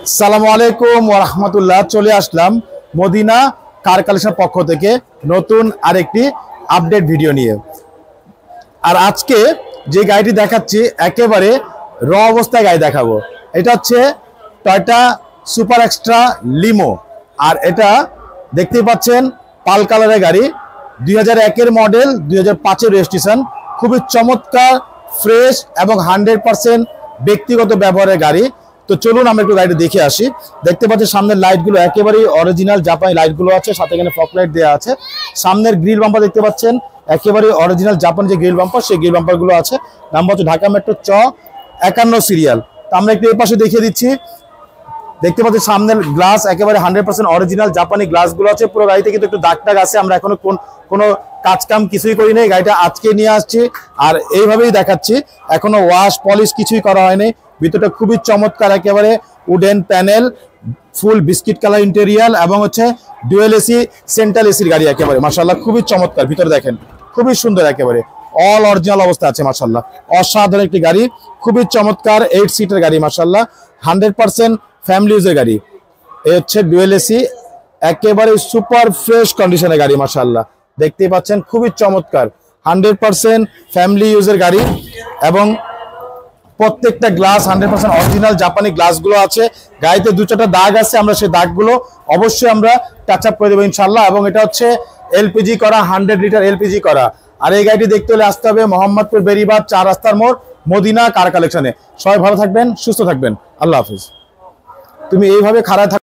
আসসালামু আলাইকুম ওয়া রাহমাতুল্লাহ। চলে আসলাম মদিনা কার কালেকশনের পক্ষ থেকে নতুন আরেকটি আপডেট ভিডিও নিয়ে। আর আজকে যে গাড়িটি দেখাচ্ছি একেবারে র অবস্থায় গাড়ি দেখাবো। এটা হচ্ছে টয়োটা সুপার এক্সট্রা লিমো। আর এটা দেখতেই পাচ্ছেন পাল কালারের গাড়ি, 2001-এর মডেল, 2005-এর রেজিস্ট্রেশন। খুবই চমৎকার, ফ্রেশ এবং 100% ব্যক্তিগত ব্যবহারের গাড়ি। তো চলুন আমরা একটু গাড়িটা দেখে আসি। দেখতে পাচ্ছি সামনের লাইটগুলো একেবারেই অরিজিনাল জাপানি লাইটগুলো আছে, সাথে এখানে ফগ লাইট দেওয়া আছে। সামনের গ্রিল বাম্পার দেখতে পাচ্ছেন একেবারে অরিজিনাল জাপানি যে গ্রিল বাম্পার, সেই গ্রিল বাম্পারগুলো আছে। নাম্বার হচ্ছে ঢাকা মেট্রো 51 সিরিয়াল। তো আমরা একটু এই পাশে দেখিয়ে দিচ্ছি। দেখতে পাচ্ছি সামনের গ্লাস একেবারে 100% অরিজিনাল জাপানি গ্লাসগুলো আছে। পুরো গাড়িতে কিন্তু একটু দাগ টাগ আছে। আমরা এখনো কোনো কাজ কাম কিছুই করি নাই, গাড়িটা আজকে নিয়ে আসছি আর এইভাবেই দেখাচ্ছি। এখনো ওয়াশ পলিশ কিছুই করা হয়নি। ভিতরটা খুবই চমৎকার, একেবারে উডেন প্যানেল, ফুল বিস্কিট কালার ইন্টেরিয়াল এবং হচ্ছে ডুয়েল এসি সেন্ট্রাল এসির গাড়ি। একেবারে মাশাআল্লাহ খুবই চমৎকার। ভিতরে দেখেন খুবই সুন্দর, একেবারে অল অরিজিনাল অবস্থা আছে। মাশাআল্লাহ অসাধারণ একটি গাড়ি, খুবই চমৎকার 8 সিটের গাড়ি। মাশাআল্লাহ 100% ফ্যামিলি ইউজের গাড়ি। এই হচ্ছে ডুয়েল এসি, একেবারে সুপার ফ্রেশ কন্ডিশনের গাড়ি। মাশাআল্লাহ দেখতেই পাচ্ছেন খুবই চমৎকার 100% ফ্যামিলি ইউজের গাড়ি এবং প্রত্যেকটা গ্লাস 100% অরিজিনাল জাপানি গ্লাসগুলো আছে। গাড়িতে 2-4টা দাগ আছে, আমরা সেই দাগগুলো অবশ্যই আমরা টাচ আপ করে দেবো ইনশাল্লাহ। এবং এটা হচ্ছে এলপিজি করা, 100 লিটার এলপিজি করা। আর এই গাড়িটি দেখতে হলে আসতে হবে মোহাম্মদপুর বেরিবাদ 4 রাস্তার মোড়, মদিনা কার কালেকশনে। সবাই ভালো থাকবেন, সুস্থ থাকবেন, আল্লাহ হাফিজ। তুমি এইভাবে খাড়া